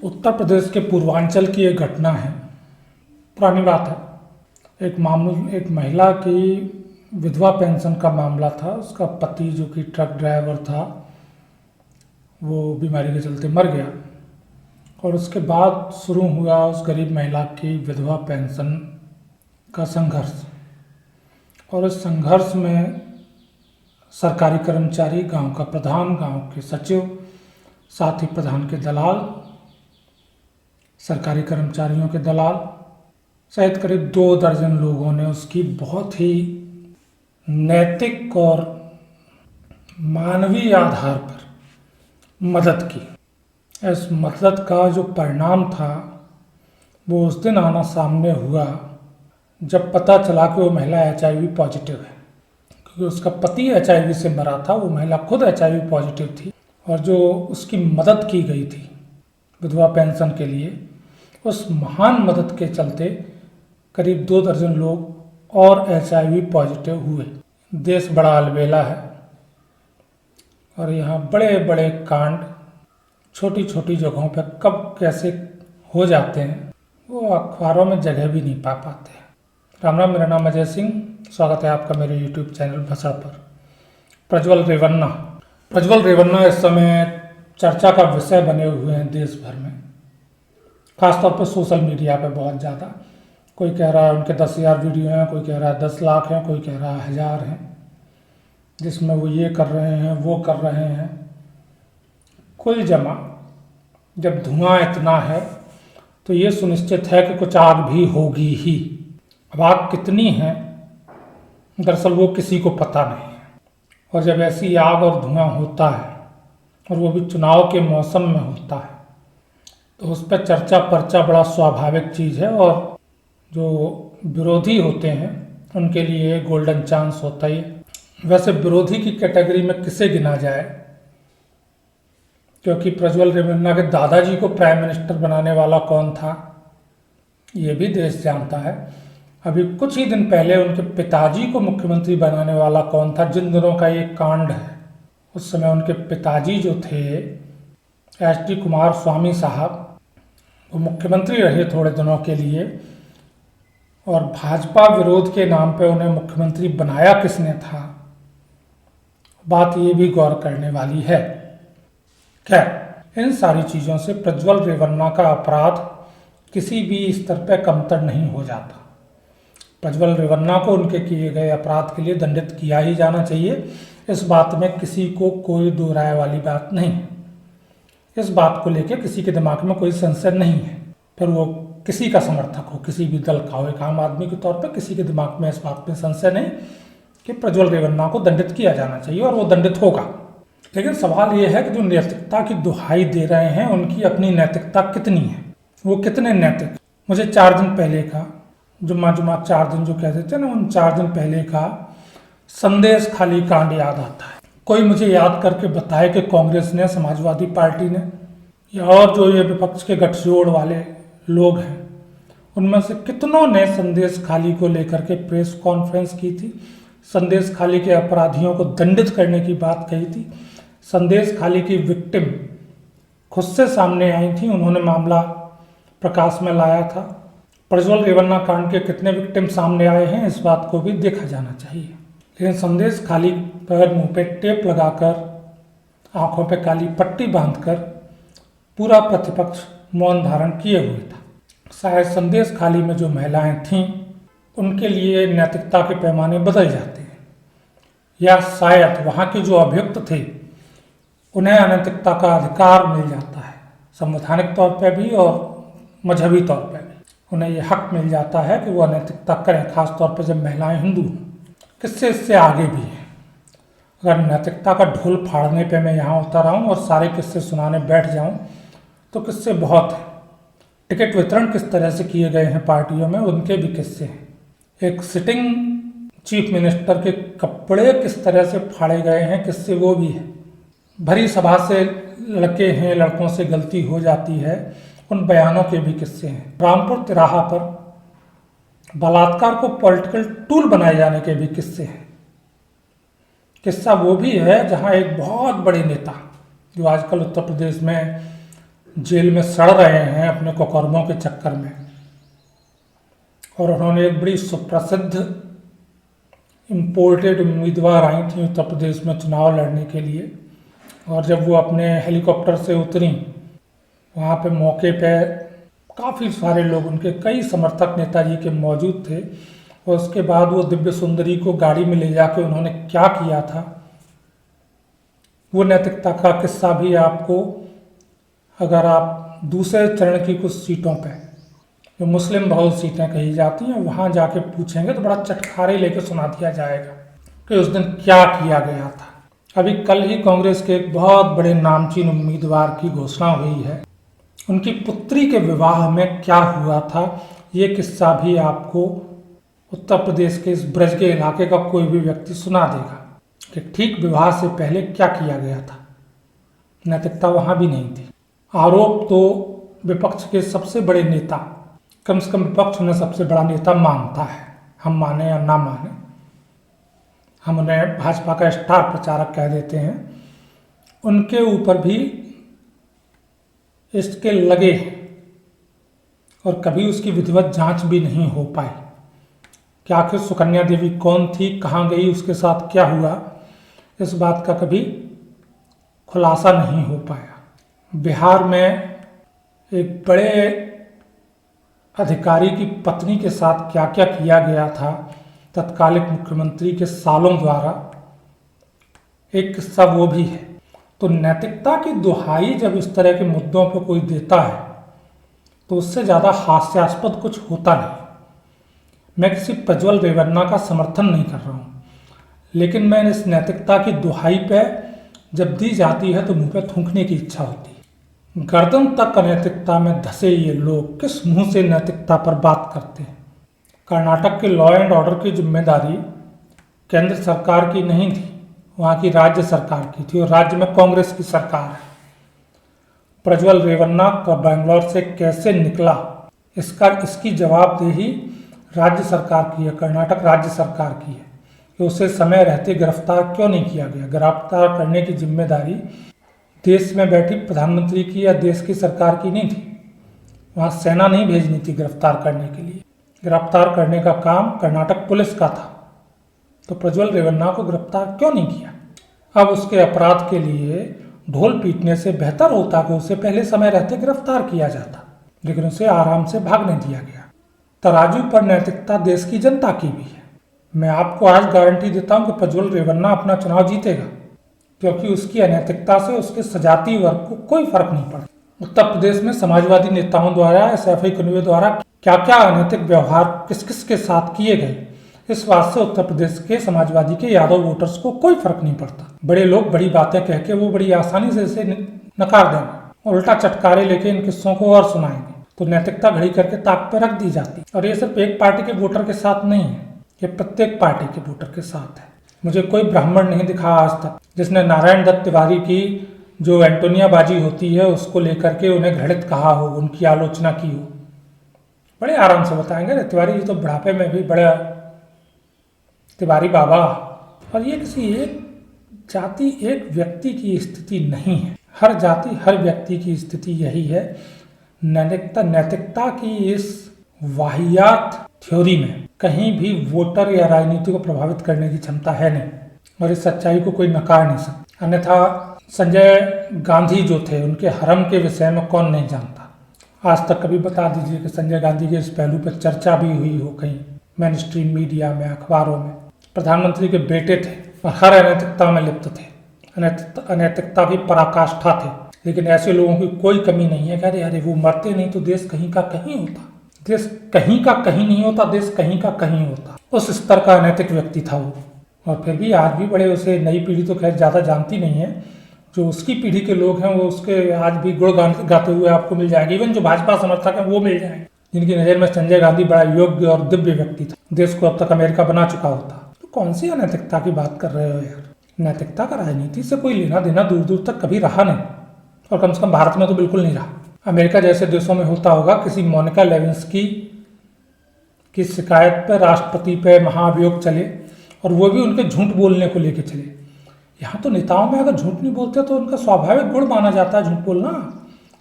उत्तर प्रदेश के पूर्वांचल की एक घटना है। पुरानी बात है। एक महिला की विधवा पेंशन का मामला था। उसका पति जो कि ट्रक ड्राइवर था वो बीमारी के चलते मर गया और उसके बाद शुरू हुआ उस गरीब महिला की विधवा पेंशन का संघर्ष। और इस संघर्ष में सरकारी कर्मचारी, गांव का प्रधान, गांव के सचिव, साथ ही प्रधान के दलाल, सरकारी कर्मचारियों के दलाल सहित करीब 2 दर्जन लोगों ने उसकी बहुत ही नैतिक और मानवीय आधार पर मदद की। इस मदद का जो परिणाम था वो उस दिन आना सामने हुआ जब पता चला कि वो महिला HIV पॉजिटिव है। क्योंकि उसका पति HIV से मरा था, वो महिला खुद HIV पॉजिटिव थी और जो उसकी मदद की गई थी विधवा पेंशन के लिए, उस महान मदद के चलते करीब 2 दर्जन लोग और HIV पॉजिटिव हुए। देश बड़ा अलबेला है और यहाँ बड़े बड़े कांड छोटी छोटी जगहों पर कब कैसे हो जाते हैं वो अखबारों में जगह भी नहीं पा पाते। राम राम, मेरा नाम अजय सिंह। स्वागत है आपका मेरे YouTube चैनल भसड़ पर। प्रज्वल रेवन्ना इस समय चर्चा का विषय बने हुए हैं देश भर में, खासतौर पर सोशल मीडिया पे बहुत ज़्यादा। कोई कह रहा है उनके 10,000 वीडियो हैं, कोई कह रहा है 10 लाख हैं, कोई कह रहा है 1,000 हैं, जिसमें वो ये कर रहे हैं, वो कर रहे हैं। कुल जमा जब धुआं इतना है तो ये सुनिश्चित है कि कुछ आग भी होगी ही। अब आग कितनी है दरअसल वो किसी को पता नहीं है। और जब ऐसी आग और धुआं होता है और वो भी चुनाव के मौसम में होता है तो उस पर चर्चा पर्चा बड़ा स्वाभाविक चीज़ है। और जो विरोधी होते हैं उनके लिए गोल्डन चांस होता ही है। वैसे विरोधी की कैटेगरी में किसे गिना जाए, क्योंकि प्रज्वल रेवन्ना के दादाजी को प्राइम मिनिस्टर बनाने वाला कौन था ये भी देश जानता है। अभी कुछ ही दिन पहले उनके पिताजी को मुख्यमंत्री बनाने वाला कौन था, जिन दिनों का ये कांड है उस समय उनके पिताजी जो थे HD कुमारस्वामी साहब, वो मुख्यमंत्री रहे थोड़े दिनों के लिए। और भाजपा विरोध के नाम पे उन्हें मुख्यमंत्री बनाया किसने था, बात ये भी गौर करने वाली है। खैर, इन सारी चीज़ों से प्रज्वल रेवन्ना का अपराध किसी भी स्तर पर कमतर नहीं हो जाता। प्रज्वल रेवन्ना को उनके किए गए अपराध के लिए दंडित किया ही जाना चाहिए। इस बात में किसी को कोई दो राय वाली बात नहीं है। इस बात को लेकर किसी के दिमाग में कोई संशय नहीं है, फिर वो किसी का समर्थक हो, किसी भी दल का हो। एक आम आदमी के तौर पर किसी के दिमाग में इस बात में संशय नहीं कि प्रज्वल रेवन्ना को दंडित किया जाना चाहिए और वो दंडित होगा। लेकिन सवाल ये है कि जो नैतिकता की दुहाई दे रहे हैं उनकी अपनी नैतिकता कितनी है, वो कितने नैतिक। मुझे 4 दिन पहले का जुम्मा 4 दिन जो कहते थे ना, उन 4 दिन पहले का संदेश खाली कांड याद आता है। कोई मुझे याद करके बताए कि कांग्रेस ने, समाजवादी पार्टी ने या और जो ये विपक्ष के गठजोड़ वाले लोग हैं उनमें से कितनों ने संदेश खाली को लेकर के प्रेस कॉन्फ्रेंस की थी, संदेश खाली के अपराधियों को दंडित करने की बात कही थी। संदेश खाली की विक्टिम खुद से सामने आई थी, उन्होंने मामला प्रकाश में लाया था। प्रज्वल रेवन्ना कांड के कितने विक्टिम सामने आए हैं इस बात को भी देखा जाना चाहिए। लेकिन संदेश खाली पर मुंह पे टेप लगाकर, आंखों पे काली पट्टी बांधकर पूरा प्रतिपक्ष मौन धारण किए हुए था। शायद संदेश खाली में जो महिलाएं थीं उनके लिए नैतिकता के पैमाने बदल जाते हैं, या शायद वहाँ के जो अभियुक्त थे उन्हें अनैतिकता का अधिकार मिल जाता है, संवैधानिक तौर पर भी और मजहबी तौर पर भी उन्हें यह हक मिल जाता है कि वो अनैतिकता करें, खासतौर पर जब महिलाएं हिंदू हों। किससे इससे आगे भी है। अगर नैतिकता का ढोल फाड़ने पे मैं यहाँ उतर आऊँ और सारे किस्से सुनाने बैठ जाऊँ तो किस्से बहुत हैं। टिकट वितरण किस तरह से किए गए हैं पार्टियों में, उनके भी किस्से हैं। एक सिटिंग चीफ मिनिस्टर के कपड़े किस तरह से फाड़े गए हैं, किस्से वो भी है। भरी सभा से लड़के हैं, लड़कों से गलती हो जाती है, उन बयानों के भी किस्से हैं। रामपुर तिराहा पर बलात्कार को पॉलिटिकल टूल बनाए जाने के भी किस्से हैं। किस्सा वो भी है जहां एक बहुत बड़े नेता जो आजकल उत्तर प्रदेश में जेल में सड़ रहे हैं अपने कुकर्मों के चक्कर में। और उन्होंने एक बड़ी सुप्रसिद्ध इम्पोर्टेड उम्मीदवार आई थी उत्तर प्रदेश में चुनाव लड़ने के लिए, और जब वो अपने हेलीकॉप्टर से उतरी, वहाँ पे मौके पे काफ़ी सारे लोग, उनके कई समर्थक नेताजी के मौजूद थे। और उसके बाद वो दिव्य सुंदरी को गाड़ी में ले जाके उन्होंने क्या किया था, वो नैतिकता का किस्सा भी आपको, अगर आप दूसरे चरण की कुछ सीटों पे, जो मुस्लिम बहुल सीटें कही जाती हैं, वहाँ जाके पूछेंगे तो बड़ा चटखारे लेके सुना दिया जाएगा कि उस दिन क्या किया गया था। अभी कल ही कांग्रेस के एक बहुत बड़े नामचीन उम्मीदवार की घोषणा हुई है, उनकी पुत्री के विवाह में क्या हुआ था, ये किस्सा भी आपको उत्तर प्रदेश के इस ब्रज के इलाके का कोई भी व्यक्ति सुना देगा कि ठीक विवाह से पहले क्या किया गया था। नैतिकता वहाँ भी नहीं थी। आरोप तो विपक्ष के सबसे बड़े नेता, कम से कम विपक्ष उन्हें सबसे बड़ा नेता मानता है, हम माने या ना माने, हम उन्हें भाजपा का स्टार प्रचारक कह देते हैं, उनके ऊपर भी इसके लगे हैं और कभी उसकी विधिवत जांच भी नहीं हो पाई कि आखिर सुकन्या देवी कौन थी, कहाँ गई, उसके साथ क्या हुआ, इस बात का कभी खुलासा नहीं हो पाया। बिहार में एक बड़े अधिकारी की पत्नी के साथ क्या क्या किया गया था तत्कालिक मुख्यमंत्री के सालों द्वारा, एक किस्सा वो भी है। तो नैतिकता की दुहाई जब इस तरह के मुद्दों पर कोई देता है तो उससे ज़्यादा हास्यास्पद कुछ होता नहीं। मैं किसी प्रज्वल रेवन्ना का समर्थन नहीं कर रहा हूँ, लेकिन मैं इस नैतिकता की दुहाई पे जब दी जाती है तो मुंह पे थूकने की इच्छा होती है। गर्दन तक अनैतिकता में धसे ये लोग किस मुंह से नैतिकता पर बात करते हैं। कर्नाटक के लॉ एंड ऑर्डर की जिम्मेदारी केंद्र सरकार की नहीं थी, वहाँ की राज्य सरकार की थी, और राज्य में कांग्रेस की सरकार है। प्रज्वल रेवन्ना का बेंगलोर से कैसे निकला, इसकी जवाबदेही राज्य सरकार की है, कर्नाटक राज्य सरकार की है कि उसे समय रहते गिरफ्तार क्यों नहीं किया गया। गिरफ्तार करने की जिम्मेदारी देश में बैठी प्रधानमंत्री की या देश की सरकार की नहीं थी, वहाँ सेना नहीं भेजनी थी गिरफ्तार करने के लिए। गिरफ्तार करने का काम कर्नाटक पुलिस का था, तो प्रज्वल रेवन्ना को गिरफ्तार क्यों नहीं किया। अब उसके अपराध के लिए ढोल पीटने से बेहतर होता कि उसे पहले समय रहते गिरफ्तार किया जाता, लेकिन उसे आराम से भागने दिया गया। तराजू पर नैतिकता देश की जनता की भी है। मैं आपको आज गारंटी देता हूं कि प्रज्वल रेवन्ना अपना चुनाव जीतेगा, क्योंकि उसकी अनैतिकता से उसके सजातीय वर्ग को कोई फर्क नहीं पड़ता। उत्तर प्रदेश में समाजवादी नेताओं द्वारा, SFI कुनवे द्वारा क्या क्या अनैतिक व्यवहार किस किस के साथ किए गए, इस बात से उत्तर प्रदेश के समाजवादी के यादव वोटर्स को कोई फर्क नहीं पड़ता। बड़े लोग बड़ी बातें कह के वो बड़ी आसानी से इसे नकार देंगे और उल्टा चटकारे लेके इन किस्सों को और सुनाएंगे, तो नैतिकता घड़ी करके ताक पे रख दी जाती। और ये सिर्फ एक पार्टी के वोटर के साथ नहीं है, ये प्रत्येक पार्टी के वोटर के साथ है। मुझे कोई ब्राह्मण नहीं दिखा आज तक जिसने नारायण दत्त तिवारी की जो एंटोनियाबाजी होती है उसको लेकर के उन्हें घृणित कहा हो, उनकी आलोचना की हो। बड़े आराम से बताएंगे तिवारी जी तो बुढ़ापे में भी बड़ा तिवारी बाबा। और ये किसी एक जाति एक व्यक्ति की स्थिति नहीं है, हर जाति हर व्यक्ति की स्थिति यही है। नैतिकता की इस वाहियात थ्योरी में कहीं भी वोटर या राजनीति को प्रभावित करने की क्षमता है नहीं, और इस सच्चाई को कोई नकार नहीं सकता। अन्यथा संजय गांधी जो थे उनके हरम के विषय में कौन नहीं जानता। आज तक कभी बता दीजिए कि संजय गांधी के इस पहलू पर चर्चा भी हुई हो कहीं मेन स्ट्रीम मीडिया में, अखबारों में। प्रधानमंत्री के बेटे थे और हर अनैतिकता में लिप्त थे, अनैतिकता की पराकाष्ठा थे, लेकिन ऐसे लोगों की कोई कमी नहीं है। कह रहे अरे वो मरते नहीं तो देश कहीं का कहीं होता, देश कहीं का कहीं नहीं होता, देश कहीं का कहीं होता। उस स्तर का अनैतिक व्यक्ति था वो। और फिर भी आज भी बड़े उसे नई पीढ़ी तो खैर ज़्यादा जानती नहीं है, जो उसकी पीढ़ी के लोग हैं वो उसके आज भी गुण गाते हुए आपको मिल जाएंगे। इवन जो भाजपा समर्थक हैं वो मिल जाएंगे, जिनकी नज़र में संजय गांधी बड़ा योग्य और दिव्य व्यक्ति था, देश को अब तक अमेरिका बना चुका होता। तो कौन सी अनैतिकता की बात कर रहे हो यार। नैतिकता का राजनीति से कोई लेना देना दूर दूर तक कभी रहा नहीं, और कम से कम भारत में तो बिल्कुल नहीं रहा। अमेरिका जैसे देशों में होता होगा, किसी मोनिका लेविंस्की की शिकायत पर राष्ट्रपति पे महाभियोग चले और वो भी उनके झूठ बोलने को लेके चले। यहाँ तो नेताओं में अगर झूठ नहीं बोलते तो उनका स्वाभाविक गुण माना जाता है झूठ बोलना।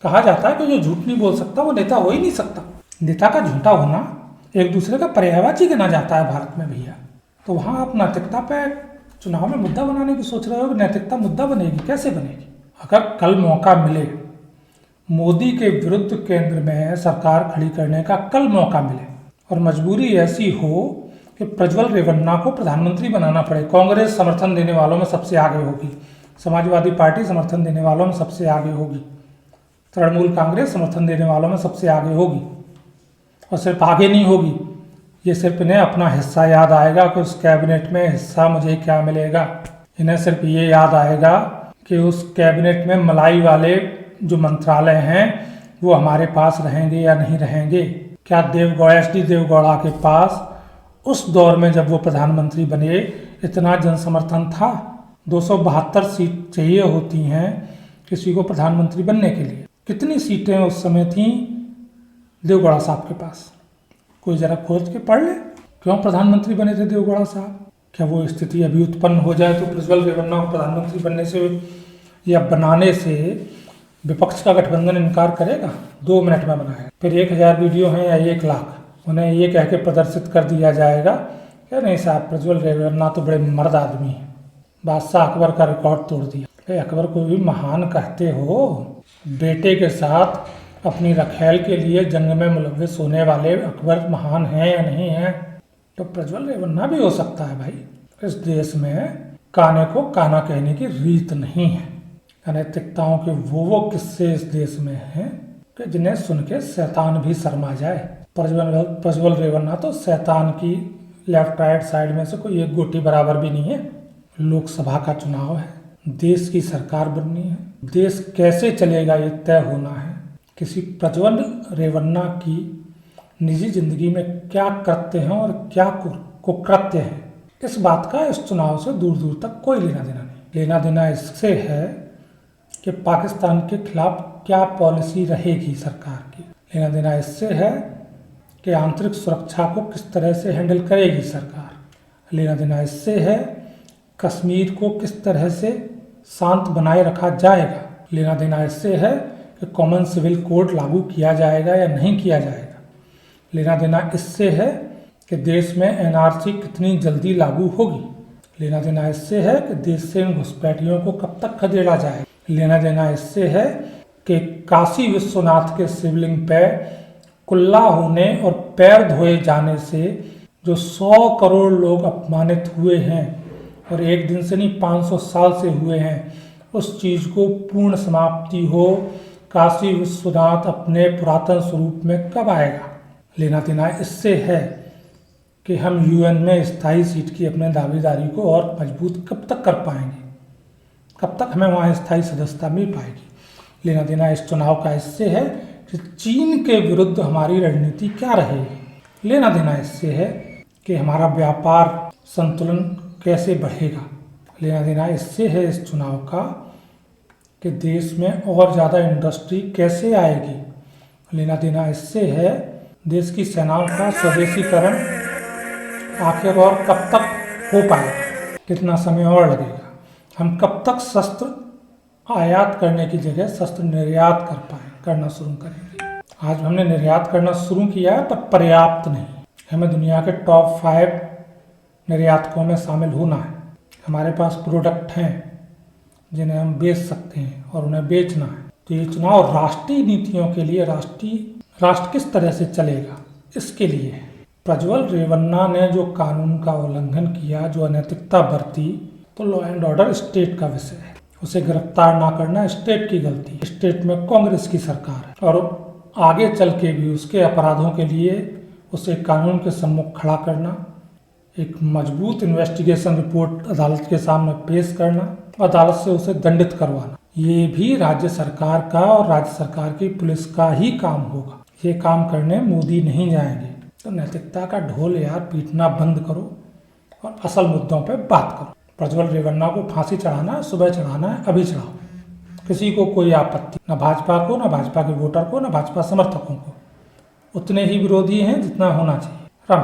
कहा जाता है कि जो झूठ नहीं बोल सकता वो नेता हो ही नहीं सकता। नेता का झूठा होना एक दूसरे का पर्यायवाची गिना जाता है भारत में भैया। तो वहाँ आप नैतिकता पे चुनाव में मुद्दा बनाने की सोच रहे हो कि नैतिकता मुद्दा बनेगी, कैसे बनेगी? अगर कल मौका मिले, मोदी के विरुद्ध केंद्र में सरकार खड़ी करने का कल मौका मिले और मजबूरी ऐसी हो कि प्रज्वल रेवन्ना को प्रधानमंत्री बनाना पड़े, कांग्रेस समर्थन देने वालों में सबसे आगे होगी, समाजवादी पार्टी समर्थन देने वालों में सबसे आगे होगी, तृणमूल कांग्रेस समर्थन देने वालों में सबसे आगे होगी, और सिर्फ आगे नहीं होगी, ये सिर्फ इन्हें अपना हिस्सा याद आएगा कि उस कैबिनेट में हिस्सा मुझे क्या मिलेगा। इन्हें सिर्फ ये याद आएगा कि उस कैबिनेट में मलाई वाले जो मंत्रालय हैं वो हमारे पास रहेंगे या नहीं रहेंगे। क्या एच डी देवगौड़ा के पास उस दौर में जब वो प्रधानमंत्री बने इतना जनसमर्थन था? 272 सीट चाहिए होती हैं किसी को प्रधानमंत्री बनने के लिए। कितनी सीटें उस समय थीं देवगौड़ा साहब के पास? कोई जरा खोज के पढ़ ले, क्यों प्रधानमंत्री बने थे देवगौड़ा साहब? क्या वो स्थिति अभी उत्पन्न हो जाए तो प्रज्वल रेवन्ना को प्रधानमंत्री बनने से या बनाने से विपक्ष का गठबंधन इनकार करेगा? 2 मिनट में बनाएगा। फिर 1000 वीडियो हैं या 1 लाख, उन्हें ये कह के प्रदर्शित कर दिया जाएगा क्या नहीं साहब प्रज्वल रेवन्ना तो बड़े मर्द आदमी हैं, बादशाह अकबर का रिकॉर्ड तोड़ दिया। अकबर को भी महान कहते हो? बेटे के साथ अपनी रखैल के लिए जंग में मुलव्विस होने वाले अकबर महान हैं या नहीं हैं? तो प्रज्वल रेवन्ना भी हो सकता है भाई। इस देश में काने को काना कहने की रीत नहीं है। अनैतिकताओं के वो किस्से इस देश में हैं कि जिन्हें सुन के शैतान भी शर्मा जाए। प्रज्वल रेवन्ना तो शैतान की लेफ्ट राइट साइड में से कोई एक गोटी बराबर भी नहीं है। लोकसभा का चुनाव है, देश की सरकार बननी है, देश कैसे चलेगा ये तय होना है। किसी प्रज्वल रेवन्ना की निजी जिंदगी में क्या कृत्य हैं और क्या कुकृत्य हैं, इस बात का इस चुनाव से दूर दूर तक कोई लेना देना नहीं। लेना देना इससे है कि पाकिस्तान के खिलाफ क्या पॉलिसी रहेगी सरकार की। लेना देना इससे है कि आंतरिक सुरक्षा को किस तरह से हैंडल करेगी सरकार। लेना देना इससे है कश्मीर को किस तरह से शांत बनाए रखा जाएगा। लेना देना इससे है कि कॉमन सिविल कोड लागू किया जाएगा या नहीं किया जाएगा। लेना देना इससे है कि देश में एनआरसी कितनी जल्दी लागू होगी। लेना देना इससे है कि देश से इन घुसपैठियों को कब तक खदेड़ा जाए। लेना देना इससे है कि काशी विश्वनाथ के शिवलिंग पे कुल्ला होने और पैर धोए जाने से जो 100 करोड़ लोग अपमानित हुए हैं और एक दिन से नहीं 500 साल से हुए हैं, उस चीज़ को पूर्ण समाप्ति हो। काशी विश्वनाथ अपने पुरातन स्वरूप में कब आएगा। लेना देना इससे है कि हम यूएन में स्थायी सीट की अपने दावेदारी को और मजबूत कब तक कर पाएंगे, कब तक हमें वहाँ स्थायी सदस्यता मिल पाएगी। लेना देना इस चुनाव का इससे है कि चीन के विरुद्ध हमारी रणनीति क्या रहेगी। लेना देना इससे है कि हमारा व्यापार संतुलन कैसे बढ़ेगा। लेना देना इससे है इस चुनाव का कि देश में और ज़्यादा इंडस्ट्री कैसे आएगी। लेना देना इससे है देश की सेनाओं का स्वदेशीकरण आखिर और कब तक हो पाएगा, कितना समय और लगेगा। हम कब तक शस्त्र आयात करने की जगह शस्त्र निर्यात करना शुरू करेंगे। आज हमने निर्यात करना शुरू किया है पर पर्याप्त नहीं। हमें दुनिया के टॉप 5 निर्यातकों में शामिल होना है। हमारे पास प्रोडक्ट हैं जिन्हें हम बेच सकते हैं और उन्हें बेचना है। तो ये चुनाव राष्ट्रीय नीतियों के लिए राष्ट्र किस तरह से चलेगा इसके लिए है। प्रज्वल रेवन्ना ने जो कानून का उल्लंघन किया, जो अनैतिकता बरती, तो लॉ एंड ऑर्डर स्टेट का विषय है। उसे गिरफ्तार ना करना स्टेट की गलती। स्टेट में कांग्रेस की सरकार है और आगे चल के भी उसके अपराधों के लिए उसे कानून के सम्मुख खड़ा करना, एक मजबूत इन्वेस्टिगेशन रिपोर्ट अदालत के सामने पेश करना, अदालत से उसे दंडित करवाना, ये भी राज्य सरकार का और राज्य सरकार की पुलिस का ही काम होगा। ये काम करने मोदी नहीं जाएंगे। तो नैतिकता का ढोल यार पीटना बंद करो और असल मुद्दों पे बात करो। प्रज्वल रेवन्ना को फांसी चढ़ाना है, सुबह चढ़ाना है, अभी चढ़ाओ, किसी को कोई आपत्ति, न भाजपा को, न भाजपा के वोटर को, न भाजपा समर्थकों को। उतने ही विरोधी हैं जितना होना चाहिए। राम।